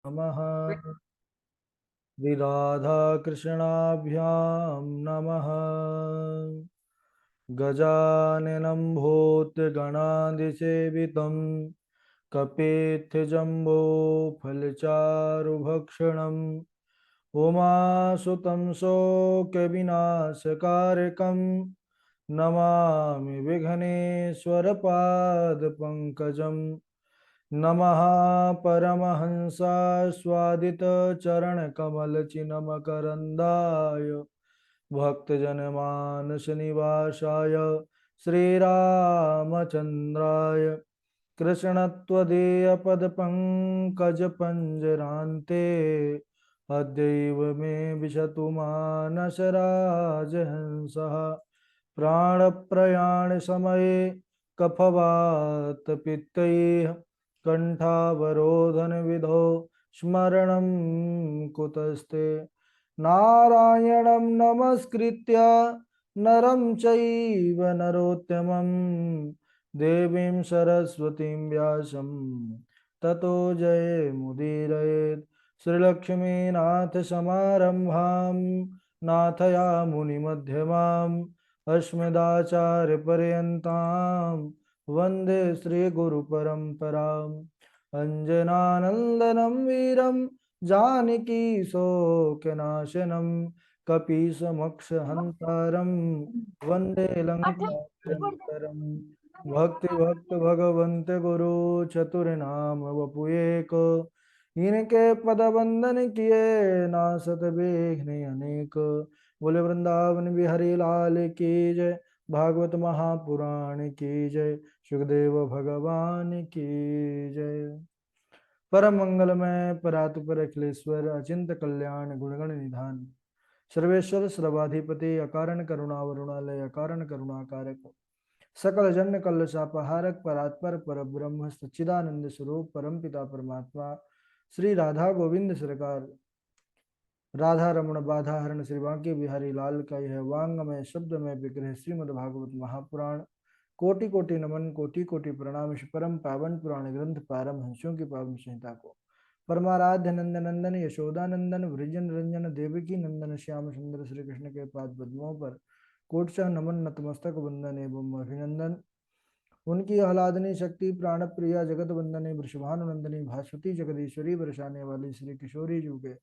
नमः। विराधाकृष्णाभ्यां नमः। गजाननं भूतगणादिसेवितं कपित्थजम्बोफलचारुभक्षणम् उमासुतं शोकविनाशकारकं नमामि विघ्नेश्वरपादपङ्कजम्। नमः परमहंसास्वादितचरणकमलचिन्मकरन्दाय भक्तजनमानसनिवासाय श्रीरामचन्द्राय कृष्णत्वदीयपदपङ्कजपञ्जरान्ते अद्यैव मे विशतु मानसराजहंसः। प्राणप्रयाणसमये कफवातपित्तैः कण्ठावरोधनविधौ स्मरणं कुतस्ते। नारायणं नमस्कृत्य नरं चैव नरोत्तमं देवीं सरस्वतीं व्यासं ततो जयमुदीरयेत्। श्रीलक्ष्मीनाथसमारम्भां नाथयामुनिमध्यमाम् अस्मदाचार्यपर्यन्तां वन्दे श्रीगुरुपरम्पराम्। अञ्जनानन्दनं वीरं जानकी शोकनाशनं कपीशमक्षहन्तारं वन्दे लङ्काभयङ्करम्। भक्ति भक्त भगवंत गुरु चतुर्नाम वपुएक इनके पद वंदन किए नासत विघ्न अनेक। बोले वृंदावन बिहारी लाल की जय। भागवत महापुराण की जय। सुखदेव भगवान की जय। परम मंगलमय परात्पर अखिलेश्वर अचिंत कल्याण गुणगण निधान सर्वेश्वर सर्वाधिपति अकारण करुणावरुणालय अकारण करुणाकारक सकल जन्य कल्ल सापहारक परात्पर पर ब्रह्म सच्चिदानंद स्वरूप परम पिता परमात्मा श्री राधा गोविंद सरकार राधा रमण बाधा हरण श्री बांके बिहारी लाल का यह वांगमय शब्दमय विग्रह श्रीमद् भागवत महापुराण कोटि कोटि नमन कोटि कोटि प्रणाम। परम पावन पुराण ग्रंथ पारमहंसों की पावन संहिता को परमाराध्य नंद नंदन यशोदानंदन वृजन रंजन देवकी नंदन श्याम सुंदर श्री कृष्ण के पाद पद्मों पर कोटशः नमन नतमस्तक वंदन एवं अभिनंदन। उनकी आह्लादनी शक्ति प्राण प्रिया जगत वंदनी वृषभानुनंदनी भास्वती जगदीश्वरी बरसाने वाली श्री किशोरी जी के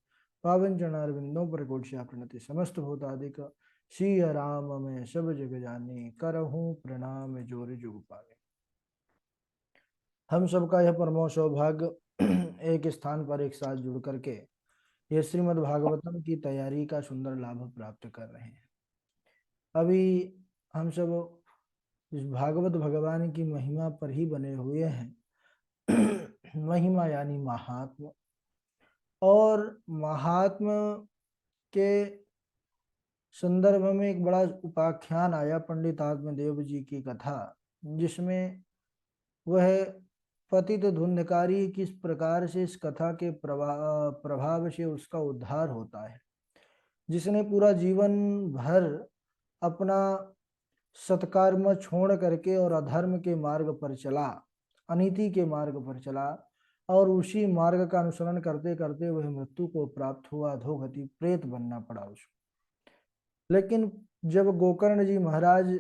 पावन चरणारविंदों पर कोटशा प्रणति समस्त भूतादिक श्री राम में सब जग जाने करहूँ प्रणाम जोर जुग पाने। हम सबका यह परमो सौभाग्य एक स्थान पर एक साथ जुड़ करके यह श्रीमद् भागवतम की तैयारी का सुंदर लाभ प्राप्त कर रहे हैं। अभी हम सब इस भागवत भगवान की महिमा पर ही बने हुए हैं। महिमा यानी महात्म, और महात्म के संदर्भ में एक बड़ा उपाख्यान आया पंडित आत्मदेव जी की कथा, जिसमें वह पतित धुंधकारी किस प्रकार से इस कथा के प्रभाव से उसका उद्धार होता है। जिसने पूरा जीवन भर अपना सत्कर्म छोड़ करके और अधर्म के मार्ग पर चला, अनीति के मार्ग पर चला, और उसी मार्ग का अनुसरण करते करते वह मृत्यु को प्राप्त हुआ, अधोगति प्रेत बनना पड़ा उसको। लेकिन जब गोकर्ण जी महाराज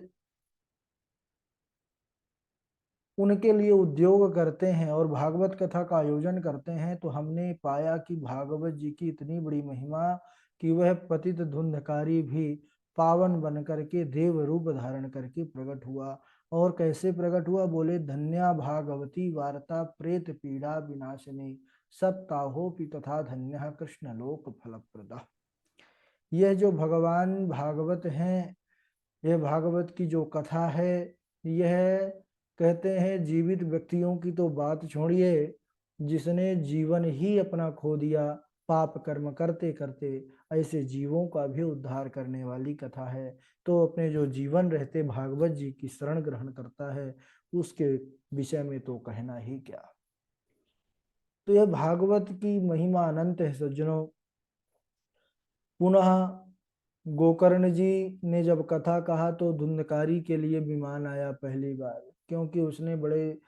उनके लिए उद्योग करते हैं और भागवत कथा का आयोजन करते हैं, तो हमने पाया कि भागवत जी की इतनी बड़ी महिमा कि वह पतित धुंधकारी भी पावन बन करके देव रूप धारण करके प्रकट हुआ। और कैसे प्रकट हुआ? बोले धन्या भागवती वार्ता प्रेत पीड़ा विनाशिनी सप्ताहोपि तथा धन्य कृष्ण लोक फलप्रदा। यह जो भगवान भागवत हैं, यह भागवत की जो कथा है, यह कहते हैं जीवित व्यक्तियों की तो बात छोड़िए, जिसने जीवन ही अपना खो दिया पाप कर्म करते करते, ऐसे जीवों का भी उद्धार करने वाली कथा है। तो अपने जो जीवन रहते भागवत जी की शरण ग्रहण करता है, उसके विषय में तो कहना ही क्या। तो यह भागवत की महिमा अनंत है सज्जनों। पुनः गोकर्ण जी ने जब कथा कहा तो धुंधकारी के लिए विमान आया पहली बार, क्योंकि उसने बड़े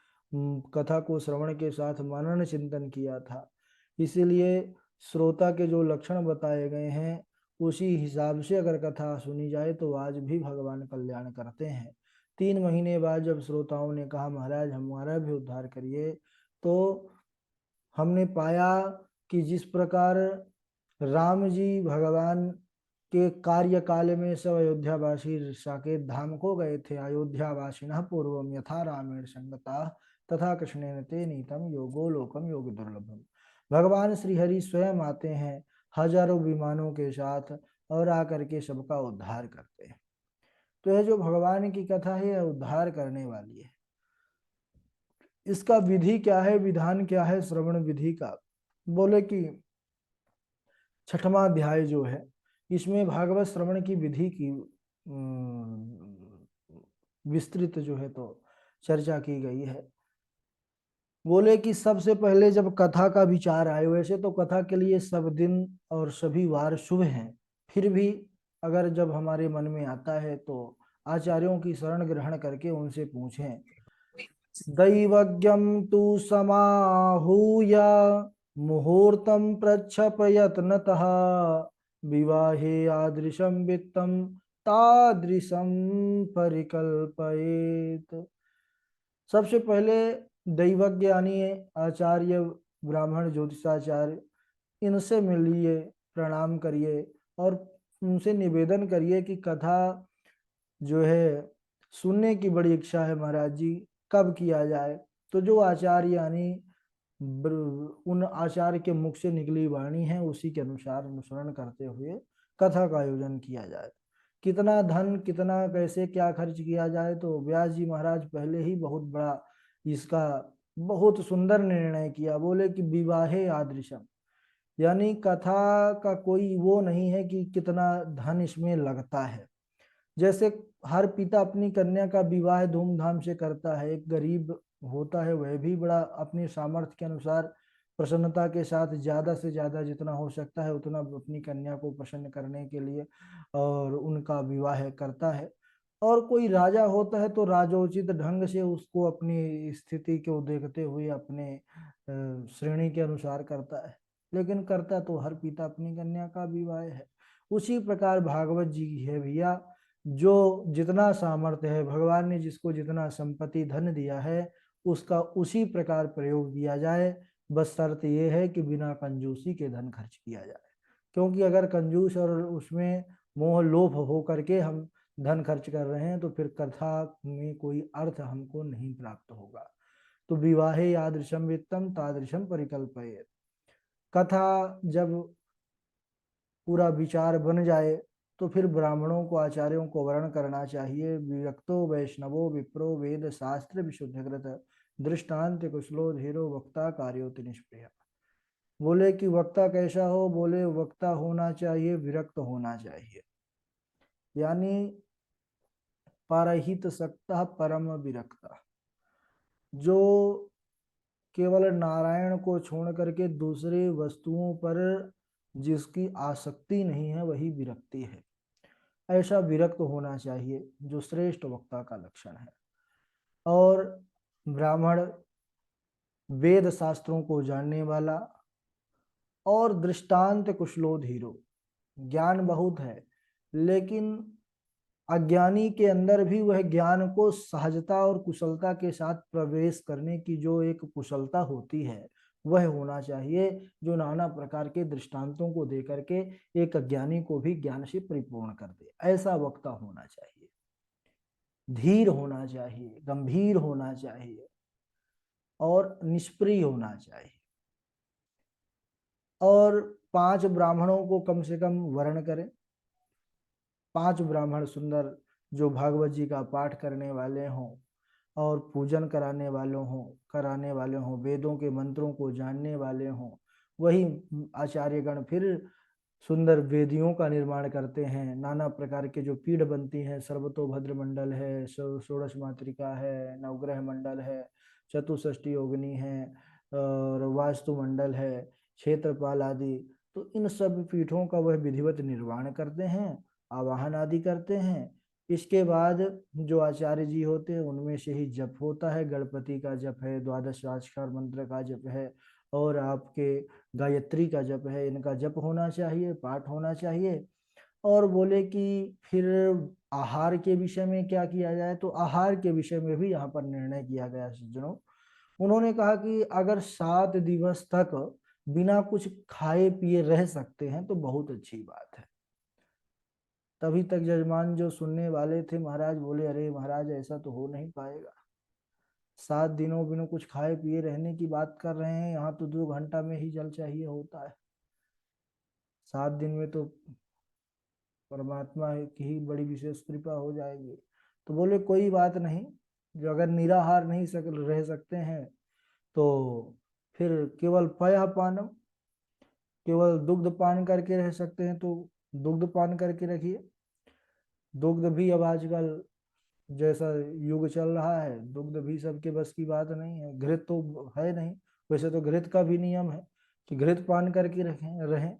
कथा को श्रवण के साथ मनन चिंतन किया था। इसीलिए श्रोता के जो लक्षण बताए गए हैं उसी हिसाब से अगर कथा सुनी जाए तो आज भी भगवान कल्याण करते हैं। 3 महीने बाद जब श्रोताओं ने कहा महाराज हमारा भी उद्धार करिए, तो हमने पाया कि जिस प्रकार राम जी भगवान के कार्यकाल में सब अयोध्यावासी साकेत धाम को गए थे। अयोध्यावासिनः पूर्वम यथा रामेण संगता तथा कृष्णेन ते नीतम योगो लोकम योग दुर्लभम। भगवान श्री हरि स्वयं आते हैं हजारों विमानों के साथ और आकर के सबका उद्धार करते हैं। तो यह जो भगवान की कथा है यह उद्धार करने वाली है। इसका विधि क्या है, विधान क्या है श्रवण विधि का? बोले कि 6वां अध्याय जो है इसमें भागवत श्रवण की विधि की विस्तृत जो है तो चर्चा की गई है। बोले कि सबसे पहले जब कथा का विचार आए, वैसे तो कथा के लिए सब दिन और सभी वार शुभ हैं, फिर भी अगर जब हमारे मन में आता है तो आचार्यों की शरण ग्रहण करके उनसे पूछें। दैवज्ञम तु समाहूय मुहूर्तम प्रक्षपयत्नतः विवाहे आदृशम वित्तम तादृशम परिकल्पयेत। सबसे पहले दैवज्ञ यानी आचार्य ब्राह्मण ज्योतिषाचार्य, इनसे मिलिए, प्रणाम करिए और उनसे निवेदन करिए कि कथा जो है सुनने की बड़ी इच्छा है महाराज जी, कब किया जाए। तो जो आचार्य यानी उन आचार्य के मुख से निकली वाणी है उसी के अनुसार अनुसरण करते हुए कथा का आयोजन किया जाए। कितना धन, कितना कैसे क्या खर्च किया जाए, तो व्यास जी महाराज पहले ही बहुत बड़ा इसका बहुत सुंदर निर्णय किया। बोले कि विवाहे आदृशम, यानी कथा का कोई वो नहीं है कि कितना धन इसमें लगता है। जैसे हर पिता अपनी कन्या का विवाह धूमधाम से करता है, एक गरीब होता है वह भी बड़ा अपनी सामर्थ्य के अनुसार प्रसन्नता के साथ ज्यादा से ज्यादा जितना हो सकता है उतना अपनी कन्या को प्रसन्न करने के लिए और उनका विवाह करता है। और कोई राजा होता है तो राजोचित ढंग से उसको अपनी स्थिति को देखते हुए अपने श्रेणी के अनुसार करता है, लेकिन करता तो हर पिता अपनी कन्या का विवाह है। उसी प्रकार भागवत जी की है भैया, जो जितना सामर्थ्य है, भगवान ने जिसको जितना संपत्ति धन दिया है उसका उसी प्रकार प्रयोग किया जाए। बस शर्त यह है कि बिना कंजूसी के धन खर्च किया जाए, क्योंकि अगर कंजूस और उसमें मोह लोभ हो करके हम धन खर्च कर रहे हैं तो फिर कथा में कोई अर्थ हमको नहीं प्राप्त होगा। तो विवाहे यादृशम वित्तम तादृशम परिकल्पयेत। कथा जब पूरा विचार बन जाए तो फिर ब्राह्मणों को, आचार्यों को वर्ण करना चाहिए। विरक्तो वैष्णवो विप्रो वेद शास्त्र विशुद्धकृत दृष्टांत कुशलो धीरो वक्ता कार्योति निष्प्रिय। बोले कि वक्ता कैसा हो? बोले वक्ता होना चाहिए विरक्त होना चाहिए, यानी परहित सक्ता परम विरक्ता, जो केवल नारायण को छोड़ करके दूसरे वस्तुओं पर जिसकी आसक्ति नहीं है वही विरक्ति है। ऐसा विरक्त होना चाहिए जो श्रेष्ठ वक्ता का लक्षण है। और ब्राह्मण वेद शास्त्रों को जानने वाला और दृष्टांत कुशलो धीरो, ज्ञान बहुत है लेकिन अज्ञानी के अंदर भी वह ज्ञान को सहजता और कुशलता के साथ प्रवेश करने की जो एक कुशलता होती है वह होना चाहिए, जो नाना प्रकार के दृष्टांतों को दे करके एक अज्ञानी को भी ज्ञान से परिपूर्ण कर दे। ऐसा वक्ता होना चाहिए, धीर होना चाहिए, गंभीर होना चाहिए और निष्प्रिय होना चाहिए। और 5 ब्राह्मणों को कम से कम वर्ण करें। 5 ब्राह्मण सुंदर जो भागवत जी का पाठ करने वाले हों और पूजन कराने वाले हों, वेदों के मंत्रों को जानने वाले हों। वही आचार्यगण फिर सुंदर वेदियों का निर्माण करते हैं। नाना प्रकार के जो पीठ बनती हैं, सर्वतोभद्र मंडल है, षोडश मातृका है, नवग्रह मंडल है, चतुष्षष्टि योगिनी है और वास्तु मंडल है, क्षेत्रपाल आदि। तो इन सब पीठों का वह विधिवत निर्माण करते हैं, आवाहन आदि करते हैं। इसके बाद जो आचार्य जी होते हैं उनमें से ही जप होता है, गणपति का जप है, द्वादश राजकार मंत्र का जप है और आपके गायत्री का जप है, इनका जप होना चाहिए, पाठ होना चाहिए। और बोले कि फिर आहार के विषय में क्या किया जाए, तो आहार के विषय में भी यहाँ पर निर्णय किया गया सज्जनों। उन्होंने कहा कि अगर 7 दिवस तक बिना कुछ खाए पिए रह सकते हैं तो बहुत अच्छी बात है। तभी तक जजमान जो सुनने वाले थे महाराज बोले, अरे महाराज ऐसा तो हो नहीं पाएगा, 7 दिनों बिना कुछ खाए पिए रहने की बात कर रहे हैं, यहाँ तो 2 घंटा में ही जल चाहिए होता है, 7 दिन में तो परमात्मा की ही बड़ी विशेष कृपा हो जाएगी। तो बोले कोई बात नहीं, जो अगर निराहार नहीं रह सकते हैं तो फिर केवल पया पानम, केवल दुग्ध पान करके रह सकते हैं तो दुग्ध पान करके रखिए। दुग्ध भी अब आजकल जैसा युग चल रहा है, दुग्ध भी सबके बस की बात नहीं है, घृत तो है नहीं। वैसे तो घृत का भी नियम है कि घृत पान करके रखें रहें,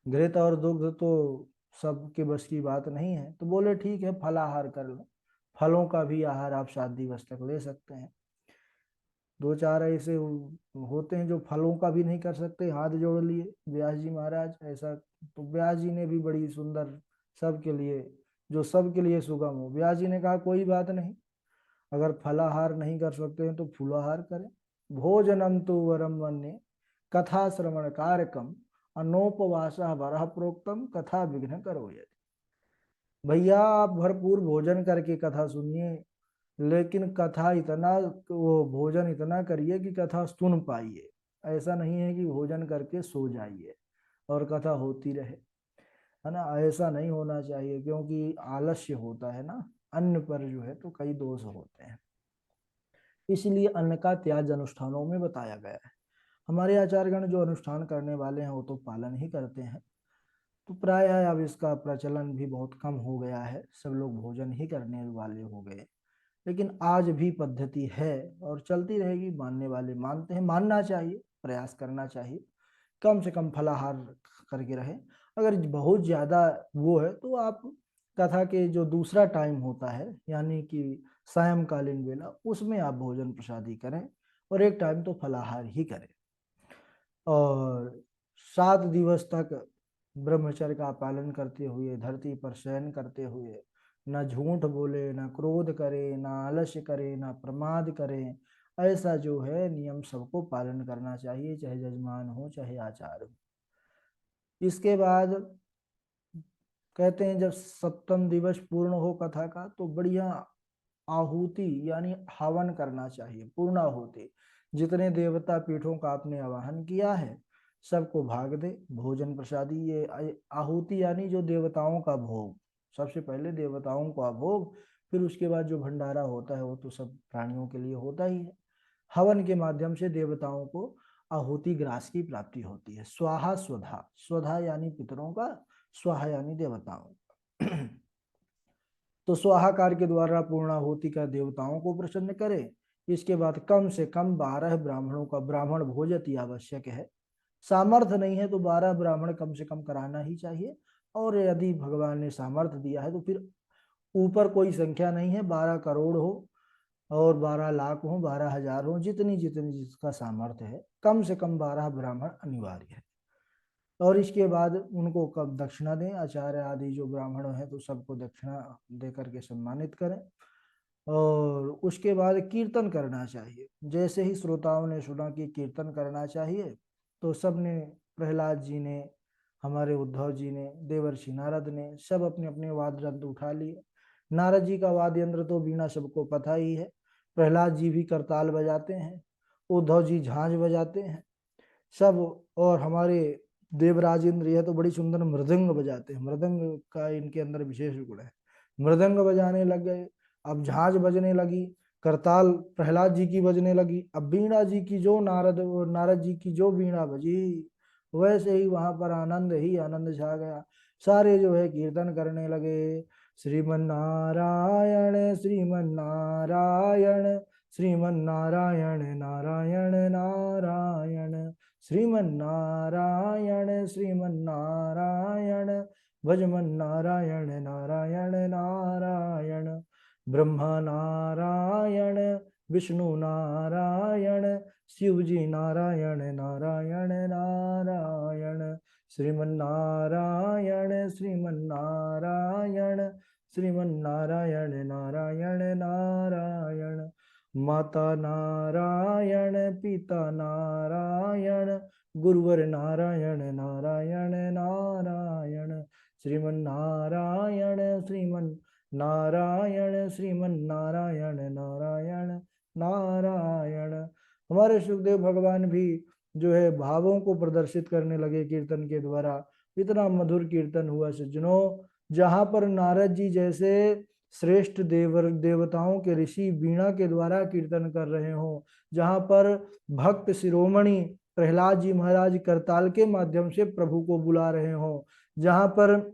घृत और दुग्ध तो सबके बस की बात नहीं है। तो बोले ठीक है, फलाहार कर लो, फलों का भी आहार आप 7 दिवस तक ले सकते हैं। 2-4 ऐसे होते हैं जो फलों का भी नहीं कर सकते, हाथ जोड़ लिए व्यास जी महाराज ऐसा, तो व्यास जी ने भी बड़ी सुंदर सबके लिए, जो सबके लिए सुगम हो, व्यास जी ने कहा कोई बात नहीं, अगर फलाहार नहीं कर सकते हैं तो फूलाहार करें। भोजनम तो वरम वन्य कथा श्रवण कारकम अनोपवास वरह प्रोक्तम कथा विघ्न करो यदि। भैया आप भरपूर भोजन करके कथा सुनिए, लेकिन कथा इतना, वो भोजन इतना करिए कि कथा सुन पाइए। ऐसा नहीं है कि भोजन करके सो जाइए और कथा होती रहे, है ना, ऐसा नहीं होना चाहिए, क्योंकि आलस्य होता है ना अन्न पर जो है, तो कई दोष होते हैं। इसलिए अन्न का त्याग अनुष्ठानों में बताया गया है। हमारे आचार्यगण जो अनुष्ठान करने वाले हैं वो तो पालन ही करते हैं। तो प्राय अब इसका प्रचलन भी बहुत कम हो गया है, सब लोग भोजन ही करने वाले हो गए, लेकिन आज भी पद्धति है और चलती रहेगी। मानने वाले मानते हैं, मानना चाहिए, प्रयास करना चाहिए, कम से कम फलाहार करके रहे। अगर बहुत ज़्यादा वो है तो आप कथा के जो दूसरा टाइम होता है, यानी कि सायंकालीन वेला, उसमें आप भोजन प्रसादी करें और एक टाइम तो फलाहार ही करें। और 7 दिवस तक ब्रह्मचर्य का पालन करते हुए, धरती पर शयन करते हुए, न झूठ बोले, न क्रोध करे, न आलस्य करे, न प्रमाद करें, ऐसा जो है नियम सबको पालन करना चाहिए, चाहे जजमान हो चाहे आचार्य हो। इसके बाद कहते हैं जब 7म दिवस पूर्ण हो कथा का तो बढ़िया आहुति यानी हवन करना चाहिए, पूर्ण आहुति। जितने देवता पीठों का आपने आवाहन किया है सबको भाग दे, भोजन प्रसादी, ये आहुति यानी जो देवताओं का भोग, सबसे पहले देवताओं का भोग, फिर उसके बाद जो भंडारा होता है वो तो सब प्राणियों के लिए होता ही है। हवन के माध्यम से देवताओं को आहुति ग्रास की प्राप्ति होती है। स्वाहा स्वधा, स्वधा यानी पितरों का, स्वाहा यानी देवताओं का। तो स्वाहाकार के द्वारा पूर्णाहुति का देवताओं को प्रसन्न करे। इसके बाद कम से कम 12 ब्राह्मणों का ब्राह्मण भोज अति आवश्यक है। सामर्थ्य नहीं है तो 12 ब्राह्मण कम से कम कराना ही चाहिए, और यदि भगवान ने सामर्थ्य दिया है तो फिर ऊपर कोई संख्या नहीं है, 12 करोड़ हो और 12 लाख हो, 12 हजार हो, जितनी जितनी जिसका सामर्थ्य है, कम से कम 12 ब्राह्मण अनिवार्य है। और इसके बाद उनको कब दक्षिणा दें, आचार्य आदि जो ब्राह्मण हैं तो सबको दक्षिणा दे करके सम्मानित करें। और उसके बाद कीर्तन करना चाहिए, जैसे ही श्रोताओं ने सुना कि कीर्तन करना चाहिए तो सबने, प्रहलाद जी ने, हमारे उद्धव जी ने, देवर्षि नारद ने, सब अपने अपने वाद्य यंत्र उठा लिए। नारद जी का वाद्य यंत्र तो बीना सबको पता ही है, प्रहलाद जी भी करताल बजाते हैं, उद्धव जी झांझ बजाते हैं सब, और हमारे देवराज इंद्र यह तो बड़ी सुंदर मृदंग बजाते हैं, मृदंग का इनके अंदर विशेष गुण है, मृदंग बजाने लग गए। अब झांझ बजने लगी, करताल प्रहलाद जी की बजने लगी, अब बीणा जी की जो नारद जी की जो बीणा बजी, वैसे ही वहां पर आनंद ही आनंद छा गया। सारे जो है कीर्तन करने लगे, श्रीमन नारायण श्रीमन नारायण श्रीमन नारायण नारायण नारायण श्रीमन नारायण श्रीमन नारायण भजमन नारायण नारायण नारायण ब्रह्मा नारायण विष्णु नारायण शिव जी नारायण नारायण नारायण, श्रीमन्नारायण श्रीमन्नारायण, श्रीमन्नारायण नारायण नारायण, माता नारायण पिता नारायण, गुरुवर नारायण नारायण नारायण, श्रीमन्नारायण श्रीमन्नारायण श्रीमन्नारायण नारायण नारायण। हमारे सुखदेव भगवान भी जो है भावों को प्रदर्शित करने लगे कीर्तन के द्वारा। इतना मधुर कीर्तन हुआ सज्जनों, जहां पर नारद जी जैसे श्रेष्ठ देवताओं के ऋषि वीणा के द्वारा कीर्तन कर रहे हो, जहां पर भक्त शिरोमणि प्रहलाद जी महाराज करताल के माध्यम से प्रभु को बुला रहे हो, जहां पर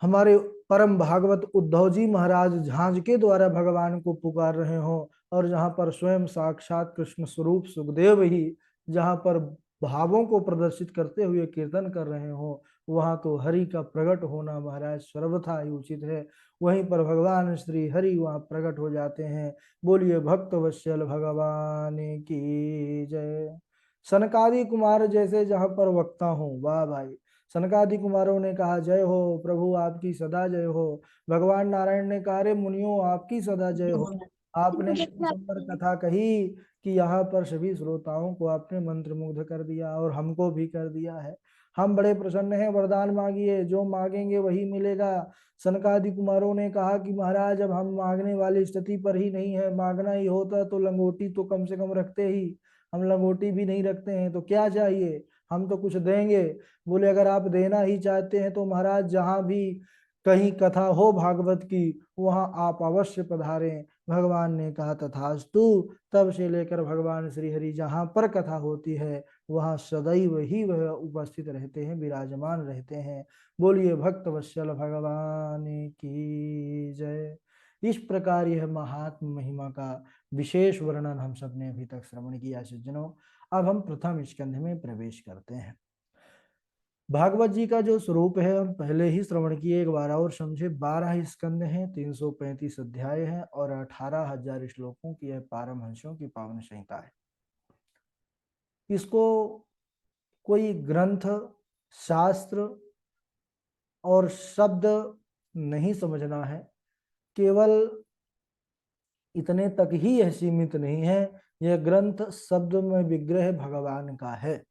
हमारे परम भागवत उद्धव जी महाराज झांझ के द्वारा भगवान को पुकार रहे हो, और जहां पर स्वयं साक्षात कृष्ण स्वरूप सुखदेव ही जहां पर भावों को प्रदर्शित करते हुए कीर्तन कर रहे हो, वहां तो हरि का प्रकट होना महाराज सर्वथा ही उचित है। वहीं पर भगवान श्री हरि वहां प्रकट हो जाते हैं। बोलिए भक्त वत्सल भगवान की जय। सनकादि कुमार जैसे जहां पर वक्ता हूँ, वाह भाई, सनकादि कुमारों ने कहा जय हो प्रभु आपकी सदा जय हो। भगवान नारायण ने कहा रे मुनियों आपकी सदा जय हो। आपने सुंदर कथा कही कि यहाँ पर सभी श्रोताओं को आपने मंत्र मुग्ध कर दिया और हमको भी कर दिया है। हम बड़े प्रसन्न हैं, वरदान मांगिए, जो मांगेंगे वही मिलेगा। सनकादि कुमारों ने कहा कि महाराज अब हम मांगने वाली स्थिति पर ही नहीं है, मांगना ही होता तो लंगोटी तो कम से कम रखते ही, हम लंगोटी भी नहीं रखते हैं, तो क्या चाहिए, हम तो कुछ देंगे। बोले अगर आप देना ही चाहते हैं तो महाराज जहां भी कहीं कथा हो भागवत की वहां आप अवश्य पधारें। भगवान ने कहा तथास्तु। तब से लेकर भगवान श्री हरि जहां पर कथा होती है वहां सदैव ही वह उपस्थित रहते हैं, विराजमान रहते हैं। बोलिए भक्त वत्सल भगवान की जय। इस प्रकार यह महात्म महिमा का विशेष वर्णन हम सब ने अभी तक श्रवण किया सज्जनों। अब हम प्रथम स्कंध में प्रवेश करते हैं। भागवत जी का जो स्वरूप है हम पहले ही श्रवण किए एक बार और समझे। 12 स्कंद हैं, 335 अध्याय हैं और 18,000 श्लोकों की यह पारमहंसों की पावन संहिता है। इसको कोई ग्रंथ शास्त्र और शब्द नहीं समझना है, केवल इतने तक ही यह सीमित नहीं है। यह ग्रंथ शब्द में विग्रह भगवान का है।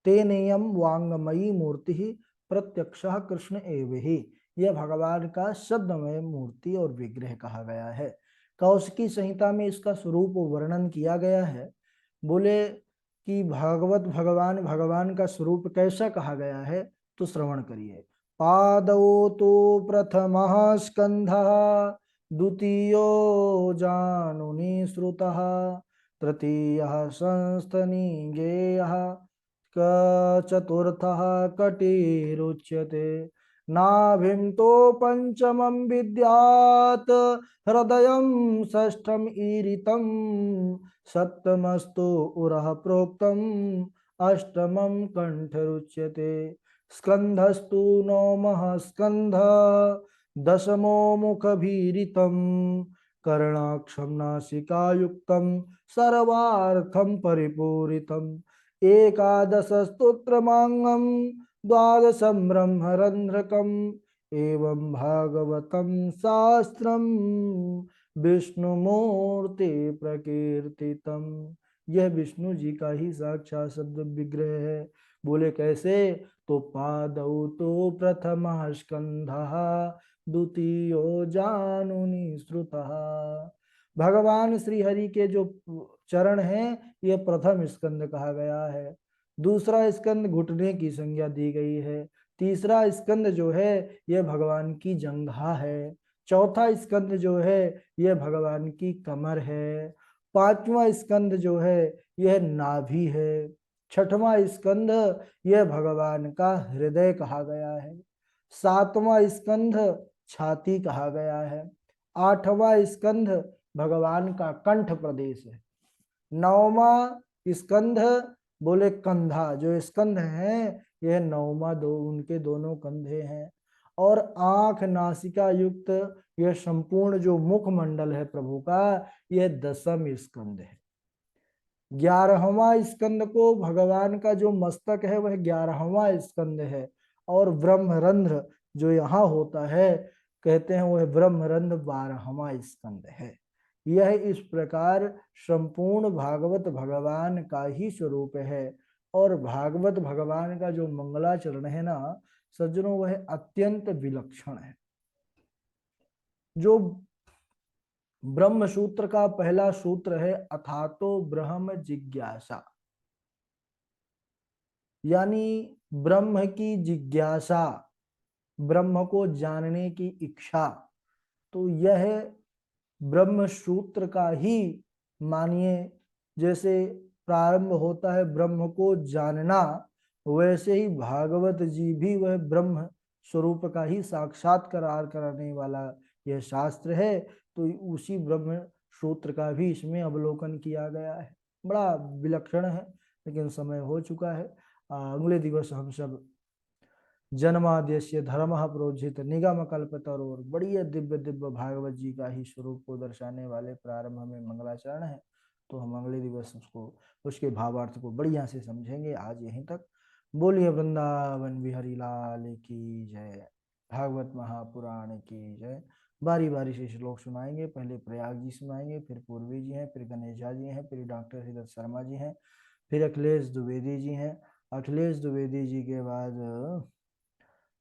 तेनेयम वांगमयी मूर्ति प्रत्यक्ष कृष्ण एव ही, यह भगवान का शब्दमय मूर्ति और विग्रह कहा गया है। कौशिकी संहिता में इसका स्वरूप वर्णन किया गया है। बोले कि भागवत भगवान भगवान का स्वरूप कैसा कहा गया है, तो श्रवण करिए। पादौ तो प्रथमः स्कंधः, द्वितीयो जानुनि श्रुतः, तृतीयः संस्थनि गेयः, चतुर्थः कटिरुच्यते, नाभिं तो पंचमं विद्यात्, हृदयं षष्ठम ईरितं, सप्तमस्तु उरः प्रोक्तम्, अष्टमं कंठरुच्यते, स्कंधस्तु नवमः स्कंधः, दशमो मुखभीरितं, कर्णाक्षं नासिकायुक्तं, सर्वार्थं परिपूरितम्, एकादश स्तोत्रमांगम, द्वादशं ब्रह्मरंध्रकम्, एवं भागवतं शास्त्रम, विष्णुमूर्ति प्रकीर्तितम। यह विष्णु जी का ही साक्षात शब्द विग्रह है। बोले कैसे, तो पादौ तो प्रथमः स्कंधः, द्वितीयो जानुनि श्रुतः। भगवान श्री हरि के जो चरण हैं ये प्रथम स्कंद कहा गया है। दूसरा स्कंद घुटने की संज्ञा दी गई है। तीसरा स्कंद जो है यह भगवान की जंघा है। चौथा स्कंद जो है यह भगवान की कमर है। पांचवा स्कंद जो है यह नाभि है। छठवां स्कंद यह भगवान का हृदय कहा गया है। सातवां स्कंद छाती कहा गया है। आठवां स्कंद भगवान का कंठ प्रदेश है। नौवा स्कंध बोले कंधा, जो स्कंध है यह नौवा दो उनके दोनों कंधे हैं। और आंख नासिका युक्त यह संपूर्ण जो मुखमंडल है प्रभु का, यह दसम स्कंद है। 11वां स्कंद को भगवान का जो मस्तक है वह 11वां स्कंद है, और ब्रह्मरंध्र जो यहाँ होता है कहते हैं वह ब्रह्मरंध्र 12वां स्कंद है। यह इस प्रकार संपूर्ण भागवत भगवान का ही स्वरूप है। और भागवत भगवान का जो मंगलाचरण है ना सज्जनों, वह अत्यंत विलक्षण है। जो ब्रह्म सूत्र का पहला सूत्र है अथातो ब्रह्म जिज्ञासा, यानी ब्रह्म की जिज्ञासा, ब्रह्म को जानने की इच्छा। तो यह ब्रह्म सूत्र का ही मानिए, जैसे प्रारंभ होता है ब्रह्म को जानना, वैसे ही भागवत जी भी वह ब्रह्म स्वरूप का ही साक्षात्कार कराने वाला यह शास्त्र है। तो उसी ब्रह्म सूत्र का भी इसमें अवलोकन किया गया है। बड़ा विलक्षण है, लेकिन समय हो चुका है। अगले दिवस हम सब जन्माद्यस्य धर्मः प्रोज्झित निगम कल्पतरोर, बढ़िया दिव्य दिव्य भागवत जी का ही स्वरूप को दर्शाने वाले प्रारंभ में मंगलाचरण है। तो हम अगले दिवस उसको उसके भावार्थ को बढ़िया से समझेंगे। आज यहीं तक। बोलिए वृंदावन बिहारी लाल की जय, भागवत महापुराण की जय। बारी बारी से श्लोक सुनाएंगे। पहले प्रयाग जी सुनाएंगे, फिर पूर्वी जी हैं, फिर गणेश झा जी हैं, फिर डॉक्टर हृदय शर्मा जी हैं, फिर अखिलेश द्विवेदी जी हैं। अखिलेश द्विवेदी जी के बाद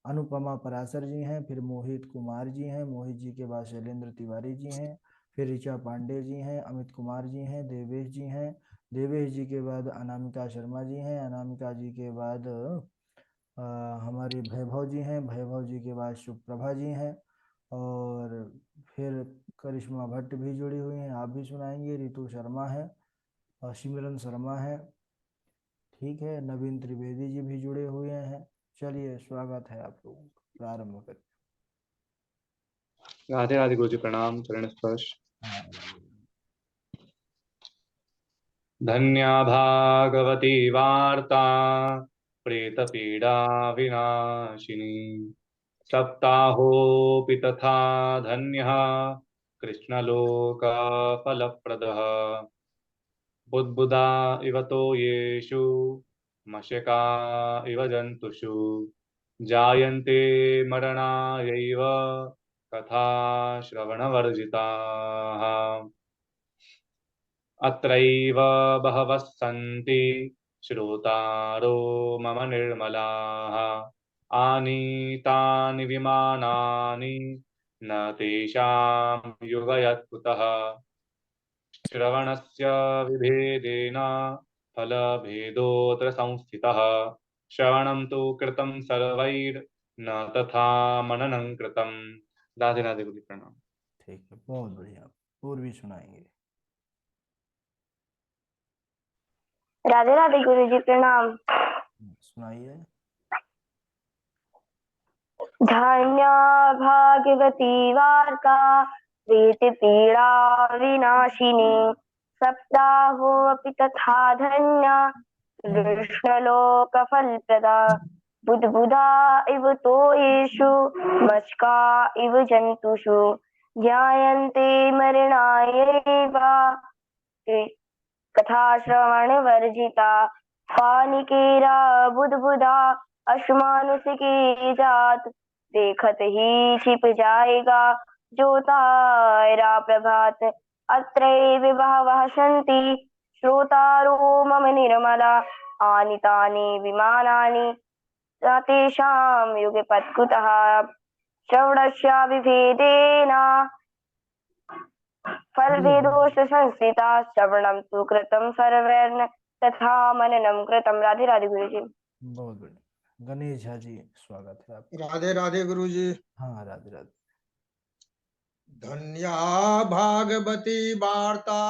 अनुपमा पराशर जी हैं, फिर मोहित कुमार जी हैं, मोहित जी के बाद शैलेंद्र तिवारी जी हैं, फिर ऋचा पांडे जी हैं, अमित कुमार जी हैं, देवेश जी हैं, देवेश जी के बाद अनामिका शर्मा जी हैं, अनामिका जी के बाद हमारी वैभव जी हैं, वैभव जी के बाद सुप्रभा जी हैं, और फिर करिश्मा भट्ट भी जुड़ी हुई हैं, आप भी सुनाएंगे। रितु शर्मा है और सिमरन शर्मा है, ठीक है। नवीन त्रिवेदी जी भी जुड़े हुए हैं। चलिए स्वागत है आप लोगों का, प्रारंभ करें। राधे राधे गुरु जी, प्रणाम, चरण स्पर्श। धन्या भागवती वार्ता प्रेत पीड़ा विनाशिनी, सप्ताहोऽपि तथा धन्यः कृष्णलोक फलप्रदः। बुद्बुदा इव तो येषु मशका इव जन्तुषु, जायन्ते मरणायैव कथा श्रवणवर्जिताः। अत्रैव बहवः सन्ति श्रोतारो मम निर्मलाः, आनीतानि विमानानि न तेषां युगयत्कुतः। श्रवणस्य विभेदेन फलभेदोऽत्र संस्थितः, श्रवणं तु कृतं सर्वैर्न तथा मननं कृतं। राधे राधे गुरु प्रणाम। ठीक है, बहुत बढ़िया। पूर्वी सुनाएंगे। राधे राधे गुरु जी, प्रणाम। सुनाइए। धन्या भागवती वार्ता प्रीति पीड़ा विनाशिनी, सप्ताहोऽपि तथा धन्या कृष्णलोक फलप्रदा। बुद्बुदा इव तो येषु मशका इव जन्तुषु, जायन्ते मरणायैव कथा श्रवण वर्जिता। पानिकेरा बुदबुदा अश्मानुषिकी जात, देखत ही छिप जाएगा जो तारा प्रभात। अत्रैव बहवः सन्ति श्रोतारो मम निर्मला, आनीतानि विमानानि न तेषां युगपत्कुतः। श्रवणस्य विभेदेन फलभेदोऽश्च संस्थिता, श्रवणं तु कृतं सर्वैर्न तथा मननं कृतं। राधे राधे गुरु जी। बहुत बढ़िया। गणेश झा जी स्वागत है आपका। राधे राधे गुरु जी। हाँ राधे राधे। धन्या भागवती वार्ता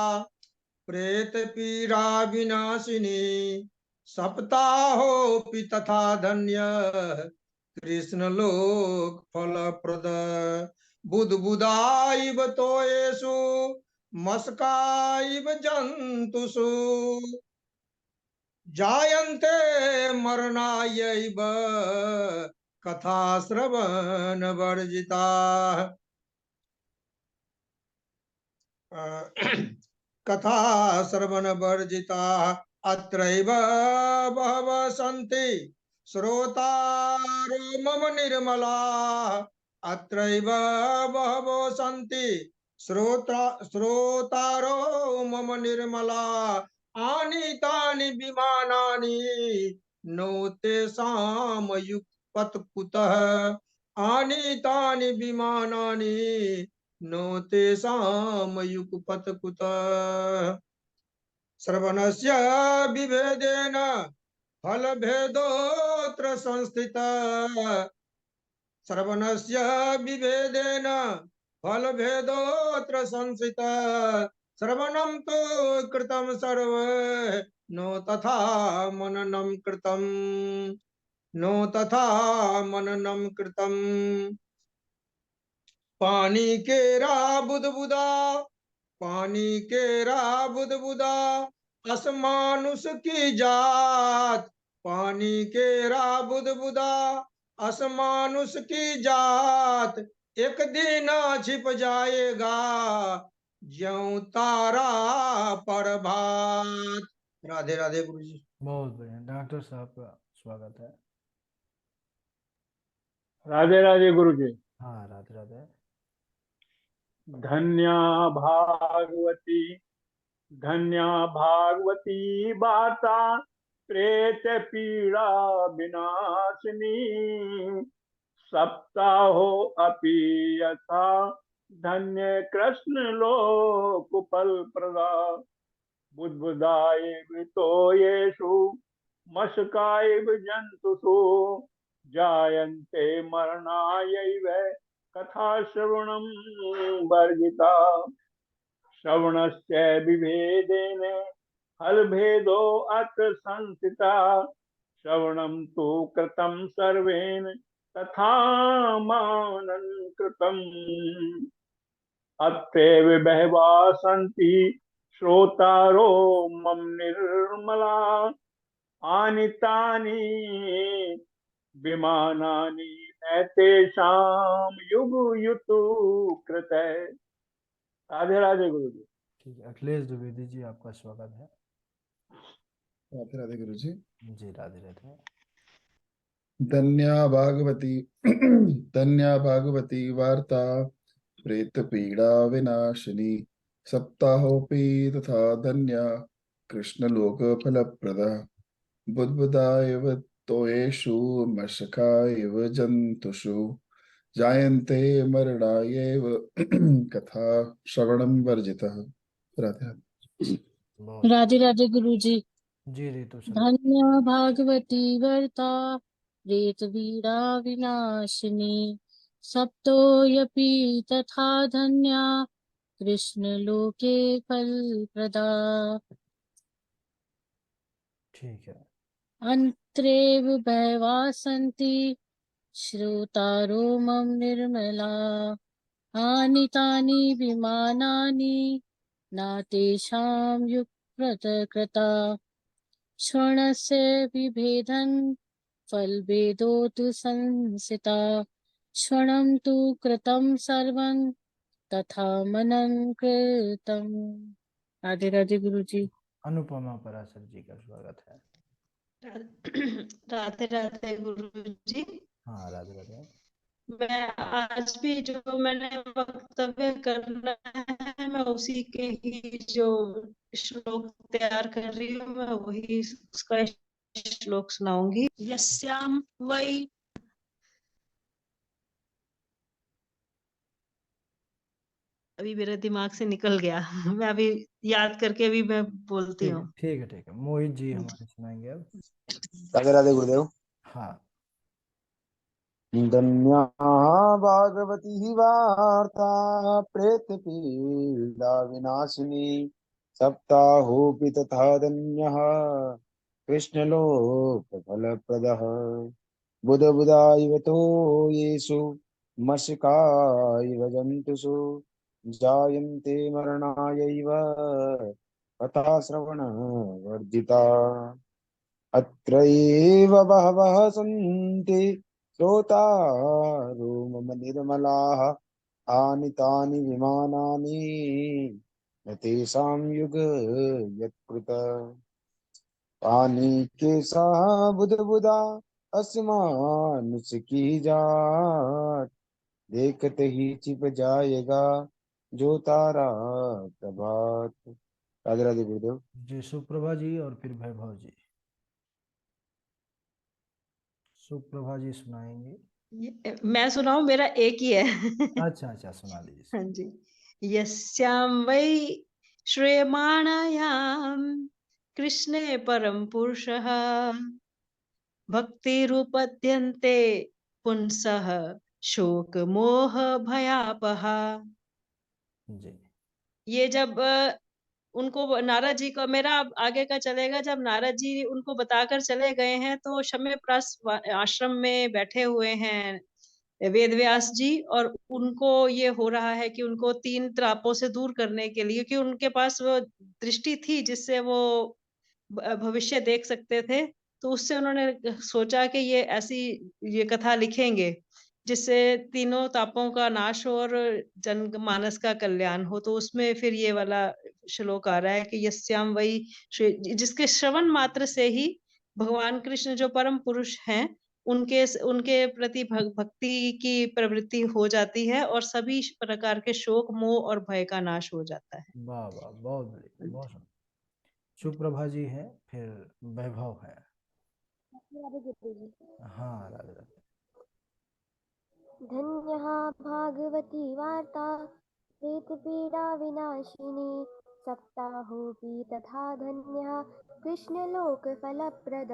प्रेत पीड़ा विनाशिनी, सप्ताहोऽपि तथा धन्य कृष्ण लोक फलप्रद। बुद्बुदा इव तो येषु मशका इव जन्तुषु, जायन्ते मरणायैव कथा श्रवण वर्जिता। कथा श्रवणवर्जिताः अत्रैव बहवः सन्ति श्रोतारो मम निर्मलाः अत्रैव बहवो सन्ति श्रोतारो मम निर्मलाः आनीतानि विमानानि नो तेषां युगपत् आनीतानि विमानानि नो तेषां युगपत् कुतः श्रवणस्य विभेदेन फलभेदोऽत्र संस्थितः श्रवणस्य विभेदेन फलभेदोऽत्र संस्थितः श्रवणं तु कृतं सर्वे नो तथा मननं कृतं नो तथा मननं कृतं पानी केरा बुदबुदा पानी केरा बुदबुदा असमानुष की जात पानी केरा बुदबुदा असमानुष की जात एक दिन छिप जाएगा ज्यों तारा पर भात। राधे राधे गुरु जी। बहुत बढ़िया डॉक्टर साहब का स्वागत है। राधे राधे गुरु जी। हाँ राधे राधे। धन्या भागवती वार्ता प्रेत पीड़ा विनाशिनी सप्ताहो अपि यथा धन्य कृष्ण लोक फल प्रदा बुद्बुदाय तो येषु मशकाय जंतुषु जायन्ते मरणायैव कथा श्रवणं वर्जिता श्रवणस्य विभेदेन फलभेदो अत्र संस्थिता श्रवणं तु कृतं सर्वेण तथा मानं कृतम् अत्रैव बहवः सन्ति श्रोतारो मम निर्मला आनीतानि विमानानि न तेषां युगयुतु कृतः। राधे राधे गुरु जी। ठीक है अखिलेश द्विवेदी जी आपका स्वागत है। राधे राधे गुरु जी। जी राधे राधे। धन्या भागवती वार्ता प्रेत पीड़ा विनाशिनी सप्ताहोपि तथा धन्या कृष्ण लोक फलप्रदा बुद्बुदा इव तोयेषु मशका इव जन्तुषु जायन्ते मरणायैव कथा श्रवणं वर्जितः। राधे राधे। राधे राधे गुरु जी। जी ऋतु सर। धन्य भागवती वर्ता प्रेत पीड़ा विनाशिनी सप्तोऽपि तथा धन्या कृष्ण लोके फल प्रदा ठीक है। अन्त्रेव बहवा सन्ति श्रोतारो मम निर्मला आनीतानि विमानानि न तेषां युगपत् क्षणस्य विभेदन् फलभेदो तु संसिता क्षणं तु कृतं सर्वं तथा मननं कृतम्। राधे राधे गुरु जी। अनुपमा पराशर जी का स्वागत है। राधे राधे गुरु जी। हाँ राधे राधे। मैं आज भी जो मैंने वक्तव्य करना है मैं उसी के ही जो श्लोक तैयार कर रही हूँ मैं वही उसका श्लोक सुनाऊंगी। यस्याम वै अभी मेरे दिमाग से निकल गया मैं अभी याद करके अभी मैं बोलती हूँ। ठीक है मोहित जी हमारे सुनाएंगे अब। राधे राधे गुरुदेव। हाँ। धन्या भागवती वार्ता प्रेत पीड़ा विनाशिनी सप्ताहोऽपि तथा धन्यः कृष्णलोक फलप्रदः बुधबुधा इव तो येषु मशका इव जन्तुषु जायन्ते मरणायैव कथा श्रवण वर्जिता अत्रैव बहवः सन्ति श्रोतारो मम निर्मलाः आनीतानि विमानानि न तेषां युग यत्कृतः पानी के सा बुध बुदा असमानुष की जात देखते ही छिप जाएगा जो तारा प्रभात। राधे राधे गुरुदेव। जी सुप्रभा जी और फिर वैभव जी। सुप्रभा जी सुनाएंगे। मैं सुनाऊं, मेरा एक ही है। अच्छा अच्छा सुना लीजिए। हाँ जी। यस्यां वै श्रेयमाणायां कृष्णे परम पुरुषः भक्तिरुपद्यन्ते पुंसः शोक मोह भयापहा। जी ये जब उनको नारद जी को, मेरा अब आगे का चलेगा, जब नारद जी उनको बताकर चले गए हैं तो शम्यप्रस आश्रम में बैठे हुए हैं वेद व्यास जी, और उनको ये हो रहा है कि उनको 3 त्रापों से दूर करने के लिए, क्योंकि उनके पास वो दृष्टि थी जिससे वो भविष्य देख सकते थे, तो उससे उन्होंने सोचा कि ये ऐसी ये कथा लिखेंगे जिससे तीनों तापों का नाश हो और जनमानस का कल्याण हो। तो उसमें फिर ये वाला श्लोक आ रहा है कि यस्याम वही, जिसके श्रवण मात्र से ही भगवान कृष्ण जो परम पुरुष हैं उनके उनके प्रति भक्ति की प्रवृत्ति हो जाती है और सभी प्रकार के शोक मोह और भय का नाश हो जाता है। वाह वाह बहुत बढ़िया बहुत सुंदर। सुप्रभा जी है फिर वैभव है। हाँ राधे राधे। धन्यः भागवती वार्ता प्रेतपीडा विनाशिनी सप्ताहोऽपि तथा धन्यः कृष्णलोकफलप्रद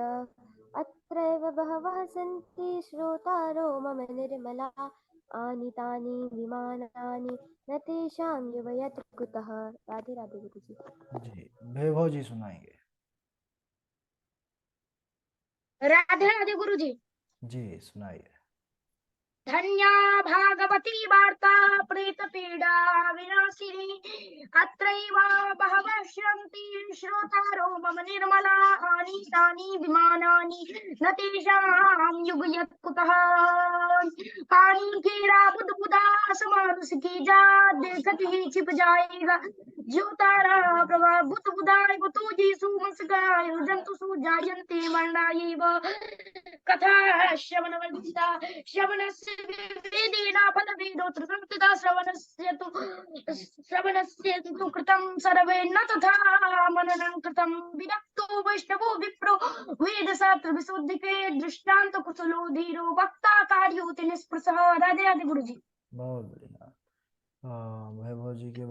अत्रैव बहवः सन्ति श्रोतारो मम निर्मला आनीतानि विमानानि न तेषां युवयत् कुतः। राधे राधे गुरुजी। जी वैभव जी सुनाएंगे। राधे राधे गुरुजी। जी सुनाइए। धन्या भागवती वार्ता प्रेतपीडा विनाशिनी अत्रैव बहवः सन्ति श्रोतारो मम निर्मला आनीतानि विमानानि न तेषां युगयत् कुतः पानी कीड़ा बुदबुदा समानुष की जात देखते ही छिप जाएगा जो तारा प्रभा बुदबुदाय तो जीसु मस्काय जंतु सु जायन्ते मरणायैव कथा श्रवणवन्दिता श्रवणस्य वेदेन फलवेदोऽत्र संस्थिता श्रवणस्य तु कृतं सर्वेण तथा मननं कृतं विरक्तो वैष्णवो विप्रो वेदशास्त्र विशुद्धिके दृष्टान्त कुशलो धीरो वक्ता कार्योति निष्प्रसः। राधे राधे गुरुजी। बहुत बढ़िया। वैभव जी के